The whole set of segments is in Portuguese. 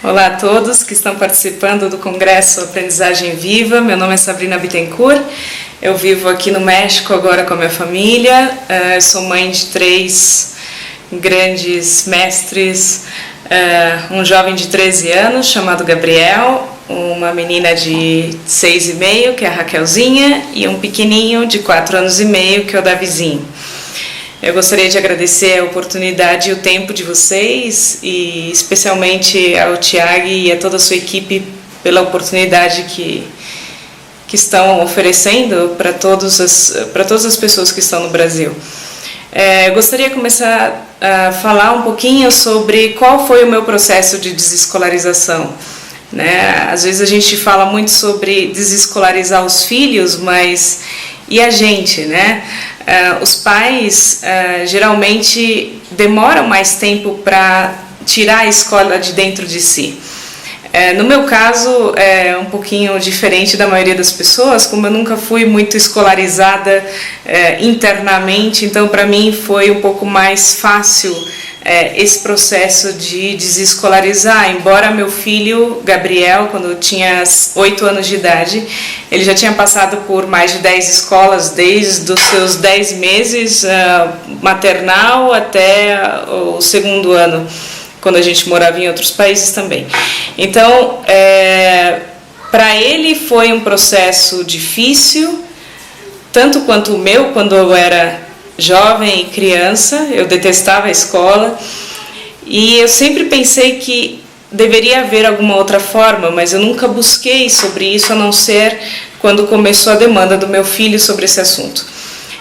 Olá a todos que estão participando do Congresso Aprendizagem Viva. Meu nome é Sabrina Bittencourt. Eu vivo aqui no México agora com a minha família. Eu sou mãe de 3 grandes mestres, um jovem de 13 anos chamado Gabriel, uma menina de 6,5, que é a Raquelzinha, e um pequenininho de 4 anos e meio, que é o Davizinho. Eu gostaria de agradecer a oportunidade e o tempo de vocês, e especialmente ao Tiago e a toda a sua equipe pela oportunidade que estão oferecendo para todas as pessoas que estão no Brasil. Eu gostaria de começar a falar um pouquinho sobre qual foi o meu processo de desescolarização. Às vezes a gente fala muito sobre desescolarizar os filhos, mas e a gente, os pais geralmente demoram mais tempo para tirar a escola de dentro de si. No meu caso é um pouquinho diferente da maioria das pessoas, como eu nunca fui muito escolarizada internamente, então para mim foi um pouco mais fácil esse processo de desescolarizar, embora meu filho Gabriel, quando eu tinha 8 anos de idade, ele já tinha passado por mais de 10 escolas, desde os seus 10 meses maternal até o 2º ano, quando a gente morava em outros países também. Então, para ele foi um processo difícil, tanto quanto o meu, quando eu era jovem e criança. Eu detestava a escola e eu sempre pensei que deveria haver alguma outra forma, mas eu nunca busquei sobre isso, a não ser quando começou a demanda do meu filho sobre esse assunto.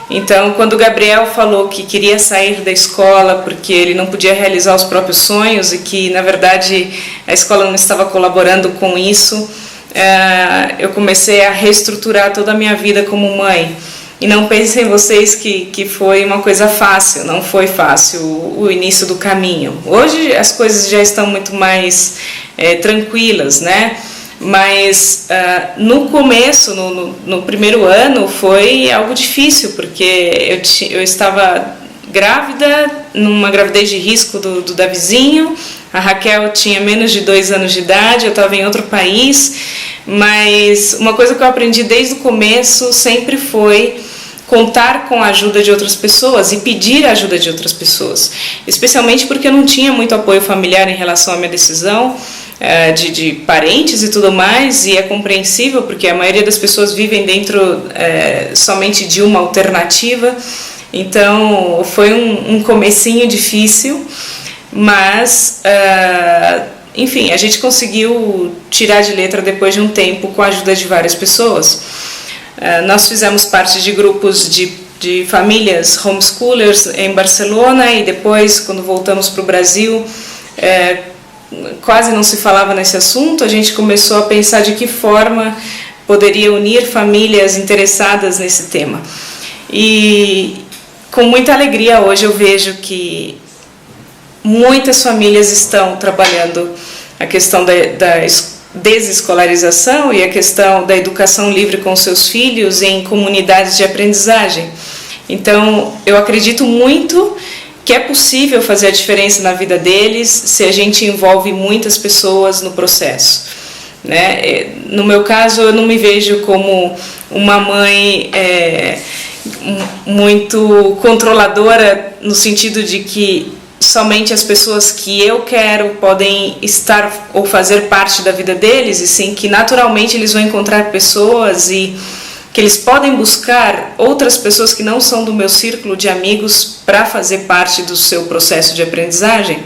Então, quando o Gabriel falou que queria sair da escola porque ele não podia realizar os próprios sonhos e que, na verdade, a escola não estava colaborando com isso, eu comecei a reestruturar toda a minha vida como mãe. E não pensem vocês que foi uma coisa fácil, não foi fácil o início do caminho. Hoje as coisas já estão muito mais tranquilas, Mas no começo, no primeiro ano, foi algo difícil, porque eu estava grávida, numa gravidez de risco do Davizinho. A Raquel tinha menos de 2 anos de idade, eu estava em outro país, mas uma coisa que eu aprendi desde o começo sempre foi contar com a ajuda de outras pessoas e pedir a ajuda de outras pessoas, especialmente porque eu não tinha muito apoio familiar em relação à minha decisão, de parentes e tudo mais, e é compreensível porque a maioria das pessoas vivem dentro somente de uma alternativa. Então foi um comecinho difícil, mas enfim, a gente conseguiu tirar de letra depois de um tempo com a ajuda de várias pessoas. Nós fizemos parte de grupos de famílias homeschoolers em Barcelona, e depois, quando voltamos para o Brasil, quase não se falava nesse assunto. A gente começou a pensar de que forma poderia unir famílias interessadas nesse tema. E com muita alegria hoje eu vejo que muitas famílias estão trabalhando a questão da desescolarização e a questão da educação livre com seus filhos em comunidades de aprendizagem. Então, eu acredito muito que é possível fazer a diferença na vida deles se a gente envolve muitas pessoas no processo. No meu caso, eu não me vejo como uma mãe muito controladora, no sentido de que somente as pessoas que eu quero podem estar ou fazer parte da vida deles, e sim que naturalmente eles vão encontrar pessoas e que eles podem buscar outras pessoas que não são do meu círculo de amigos para fazer parte do seu processo de aprendizagem.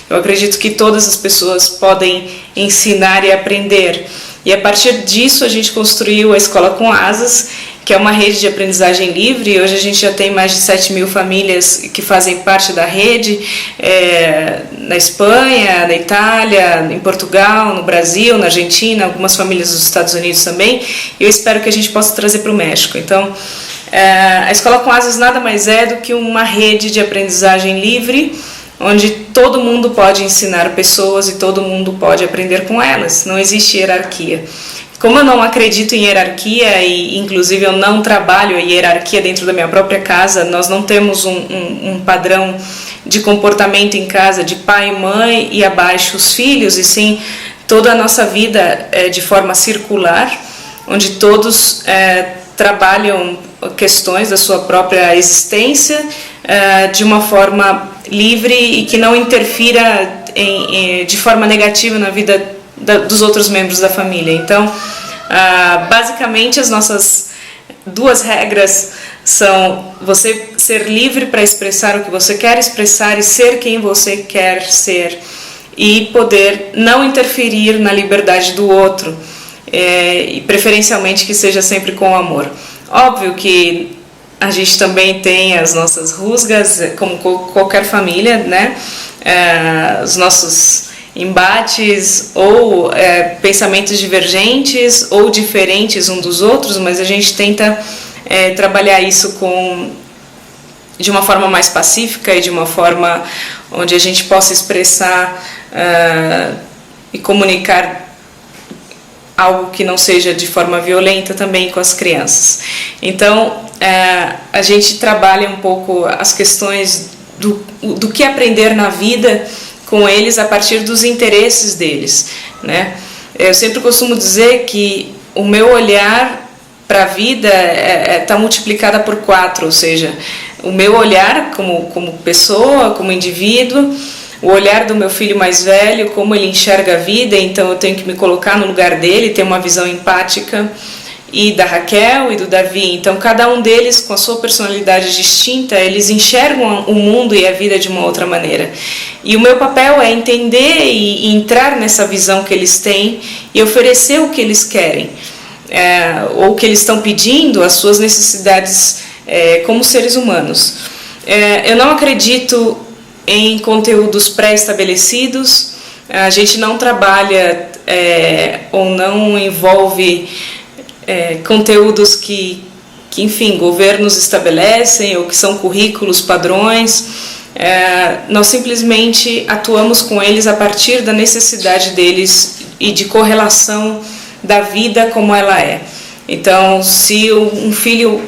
Eu acredito que todas as pessoas podem ensinar e aprender. E a partir disso a gente construiu a Escola com Asas, que é uma rede de aprendizagem livre. Hoje a gente já tem mais de 7.000 famílias que fazem parte da rede, na Espanha, na Itália, em Portugal, no Brasil, na Argentina, algumas famílias dos Estados Unidos também, e eu espero que a gente possa trazer para o México. Então, a Escola com Asas nada mais é do que uma rede de aprendizagem livre, onde todo mundo pode ensinar pessoas e todo mundo pode aprender com elas, não existe hierarquia. Como eu não acredito em hierarquia, e inclusive eu não trabalho a hierarquia dentro da minha própria casa, nós não temos um padrão de comportamento em casa de pai e mãe e abaixo os filhos, e sim toda a nossa vida de forma circular, onde todos trabalham questões da sua própria existência de uma forma livre e que não interfira de forma negativa na vida dos outros membros da família. Então, basicamente, as nossas duas regras são você ser livre para expressar o que você quer expressar e ser quem você quer ser, e poder não interferir na liberdade do outro, e preferencialmente que seja sempre com amor. Óbvio que a gente também tem as nossas rusgas, como qualquer família, né? Os nossos embates ou pensamentos divergentes ou diferentes um dos outros, mas a gente tenta trabalhar isso de uma forma mais pacífica e de uma forma onde a gente possa expressar e comunicar algo que não seja de forma violenta também com as crianças. Então, a gente trabalha um pouco as questões do que aprender na vida com eles a partir dos interesses deles, né? Eu sempre costumo dizer que o meu olhar para a vida está multiplicada por 4, ou seja, o meu olhar como pessoa, como indivíduo, o olhar do meu filho mais velho, como ele enxerga a vida, então eu tenho que me colocar no lugar dele, ter uma visão empática, e da Raquel e do Davi. Então, cada um deles, com a sua personalidade distinta, eles enxergam o mundo e a vida de uma outra maneira. E o meu papel é entender e entrar nessa visão que eles têm e oferecer o que eles querem, ou o que eles estão pedindo, as suas necessidades como seres humanos. Eu não acredito em conteúdos pré-estabelecidos, a gente não trabalha ou não envolve conteúdos que, enfim, governos estabelecem ou que são currículos padrões. Nós simplesmente atuamos com eles a partir da necessidade deles e de correlação da vida como ela é. Então, se um filho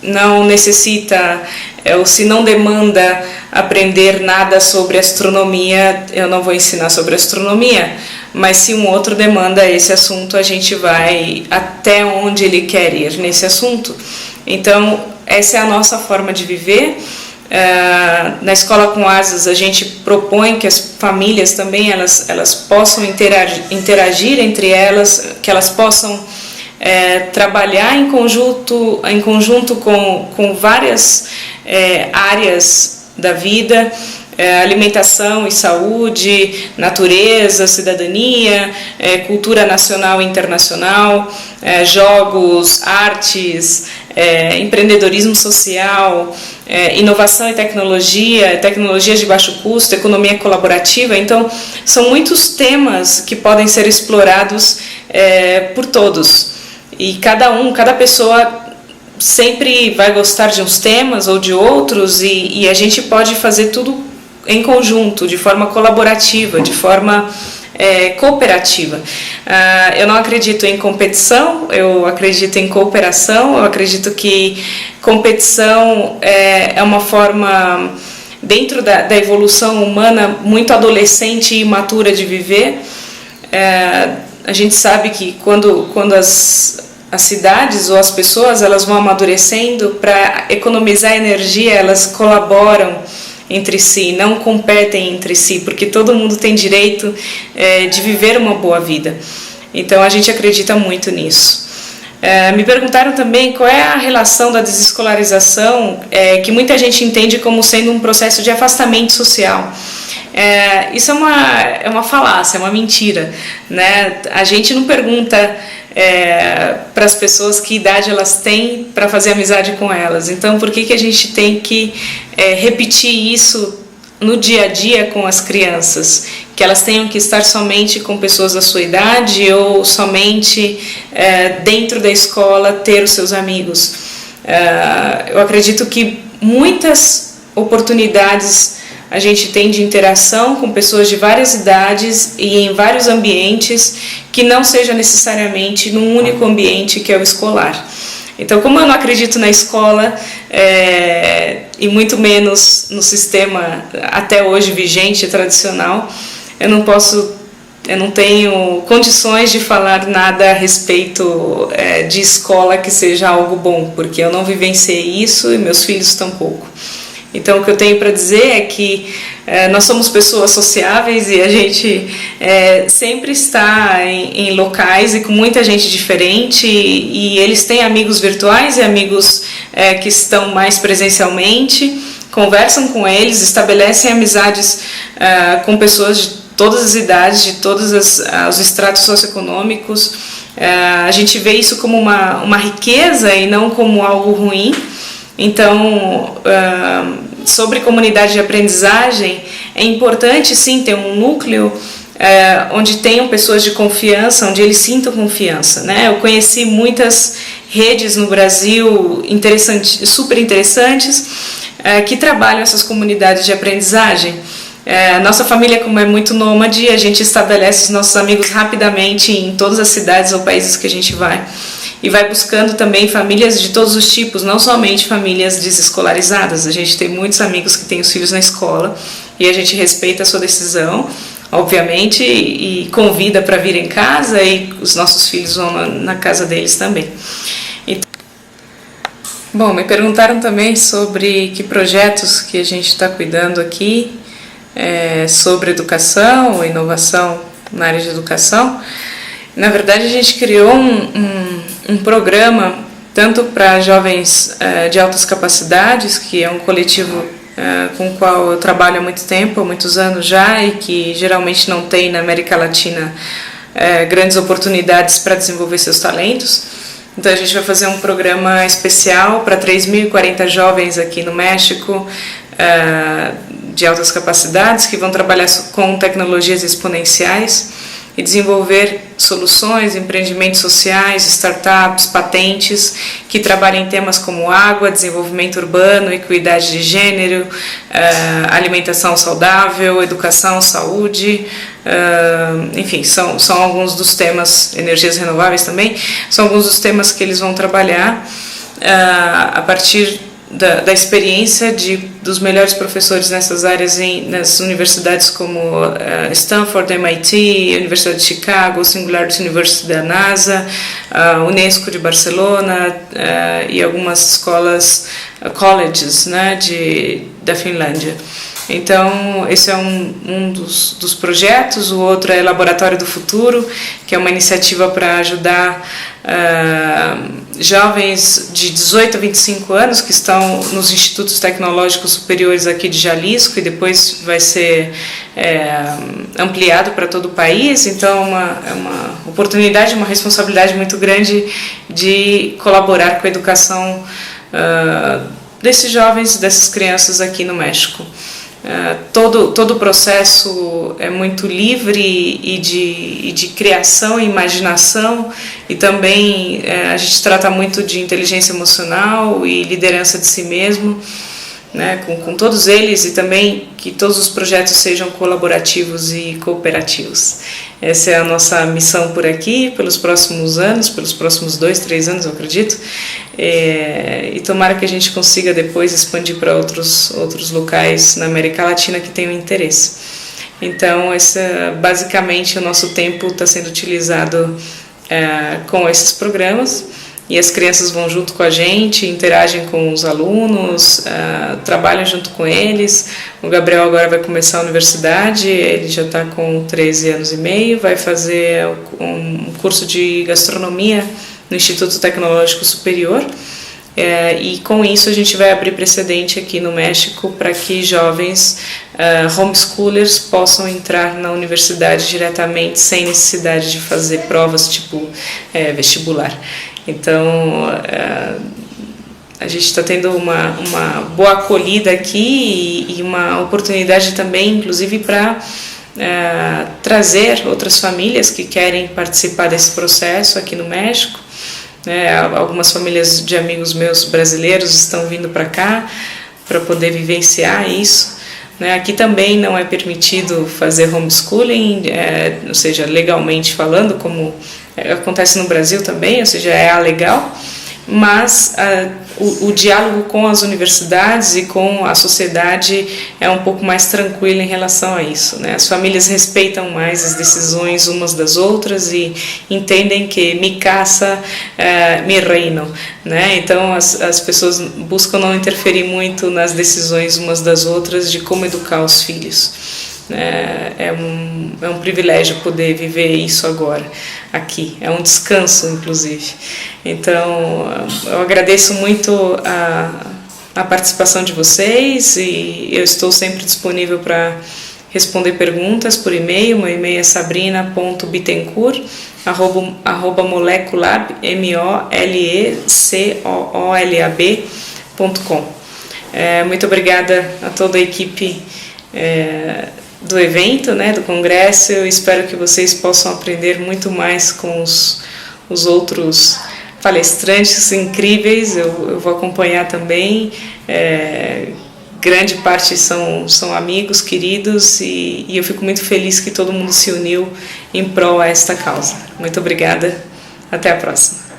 não necessita ou se não demanda aprender nada sobre astronomia, eu não vou ensinar sobre astronomia, mas se um outro demanda esse assunto, a gente vai até onde ele quer ir nesse assunto. Então, essa é a nossa forma de viver. Na Escola com Asas, a gente propõe que as famílias também elas possam interagir entre elas, que elas possam trabalhar em conjunto com várias áreas da vida, alimentação e saúde, natureza, cidadania, cultura nacional e internacional, jogos, artes, empreendedorismo social, inovação e tecnologias de baixo custo, economia colaborativa. Então, são muitos temas que podem ser explorados por todos. E cada pessoa sempre vai gostar de uns temas ou de outros, e a gente pode fazer tudo em conjunto, de forma colaborativa, de forma cooperativa. Eu não acredito em competição, eu acredito em cooperação. Eu acredito que competição é uma forma, dentro da evolução humana, muito adolescente e imatura de viver. A gente sabe que quando as cidades ou as pessoas elas vão amadurecendo, para economizar energia, elas colaboram entre si, não competem entre si, porque todo mundo tem direito de viver uma boa vida. Então a gente acredita muito nisso. Me perguntaram também qual é a relação da desescolarização, que muita gente entende como sendo um processo de afastamento social. Isso é uma falácia, é uma mentira, né? A gente não pergunta para as pessoas que idade elas têm para fazer amizade com elas. Então, por que a gente tem que repetir isso no dia a dia com as crianças? Que elas tenham que estar somente com pessoas da sua idade ou somente dentro da escola ter os seus amigos. Eu acredito que muitas oportunidades a gente tem de interação com pessoas de várias idades e em vários ambientes, que não seja necessariamente num único ambiente que é o escolar. Então, como eu não acredito na escola, e muito menos no sistema até hoje vigente, tradicional, eu não posso eu não tenho condições de falar nada a respeito de escola que seja algo bom, porque eu não vivenciei isso e meus filhos tampouco. Então, o que eu tenho para dizer é que nós somos pessoas sociáveis e a gente sempre está em locais e com muita gente diferente, e eles têm amigos virtuais e amigos que estão mais presencialmente, conversam com eles, estabelecem amizades com pessoas de todas as idades, de todos os estratos socioeconômicos. A gente vê isso como uma riqueza e não como algo ruim. Então, sobre comunidade de aprendizagem, é importante sim ter um núcleo onde tenham pessoas de confiança, onde eles sintam confiança, né? Eu conheci muitas redes no Brasil super interessantes que trabalham essas comunidades de aprendizagem. Nossa família, como é muito nômade, a gente estabelece os nossos amigos rapidamente em todas as cidades ou países que a gente vai. E vai buscando também famílias de todos os tipos, não somente famílias desescolarizadas. A gente tem muitos amigos que têm os filhos na escola e a gente respeita a sua decisão, obviamente, e convida para vir em casa, e os nossos filhos vão na casa deles também. Bom, me perguntaram também sobre que projetos que a gente está cuidando aqui, sobre educação, inovação na área de educação. Na verdade, a gente criou um programa tanto para jovens de altas capacidades, que é um coletivo com o qual eu trabalho há muito tempo, há muitos anos já, e que geralmente não tem na América Latina grandes oportunidades para desenvolver seus talentos. Então a gente vai fazer um programa especial para 3.040 jovens aqui no México, de altas capacidades, que vão trabalhar com tecnologias exponenciais e desenvolver soluções, empreendimentos sociais, startups, patentes, que trabalhem em temas como água, desenvolvimento urbano, equidade de gênero, alimentação saudável, educação, saúde, enfim, são alguns dos temas, energias renováveis também, são alguns dos temas que eles vão trabalhar a partir da experiência dos melhores professores nessas áreas nas universidades como Stanford, MIT, Universidade de Chicago, Singularity University da NASA, Unesco de Barcelona e algumas escolas, colleges, né, da Finlândia. Então, esse é um dos projetos. O outro é Laboratório do Futuro, que é uma iniciativa para ajudar jovens de 18 a 25 anos que estão nos institutos tecnológicos superiores aqui de Jalisco, e depois vai ser ampliado para todo o país. Então, é uma oportunidade, uma responsabilidade muito grande de colaborar com a educação desses jovens, dessas crianças aqui no México. Todo o processo é muito livre e de criação e imaginação, e também a gente trata muito de inteligência emocional e liderança de si mesmo, né, com todos eles, e também que todos os projetos sejam colaborativos e cooperativos. Essa é a nossa missão por aqui, pelos próximos anos, pelos próximos 2, 3 anos, eu acredito, e tomara que a gente consiga depois expandir para outros locais na América Latina que tenham interesse. Então, basicamente, o nosso tempo está sendo utilizado com esses programas, e as crianças vão junto com a gente, interagem com os alunos, trabalham junto com eles. O Gabriel agora vai começar a universidade, ele já está com 13 anos e meio, vai fazer um curso de gastronomia no Instituto Tecnológico Superior, e com isso a gente vai abrir precedente aqui no México para que jovens homeschoolers possam entrar na universidade diretamente, sem necessidade de fazer provas tipo vestibular. Então, a gente está tendo uma boa acolhida aqui e uma oportunidade também, inclusive, para trazer outras famílias que querem participar desse processo aqui no México. Algumas famílias de amigos meus brasileiros estão vindo para cá para poder vivenciar isso. Aqui também não é permitido fazer homeschooling, ou seja, legalmente falando, como acontece no Brasil também, ou seja, é alegal, mas o diálogo com as universidades e com a sociedade é um pouco mais tranquilo em relação a isso, né? As famílias respeitam mais as decisões umas das outras e entendem que mi casa, mi reino, né? Então as pessoas buscam não interferir muito nas decisões umas das outras de como educar os filhos. É um privilégio poder viver isso agora, aqui. É um descanso, inclusive. Então, eu agradeço muito a participação de vocês e eu estou sempre disponível para responder perguntas por e-mail. Meu e-mail é sabrina.bittencourt@moleculab, molecoolab.com. Muito obrigada a toda a equipe do evento, né, do congresso. Eu espero que vocês possam aprender muito mais com os outros palestrantes incríveis. Eu vou acompanhar também. Grande parte são amigos queridos e eu fico muito feliz que todo mundo se uniu em prol a esta causa. Muito obrigada. Até a próxima.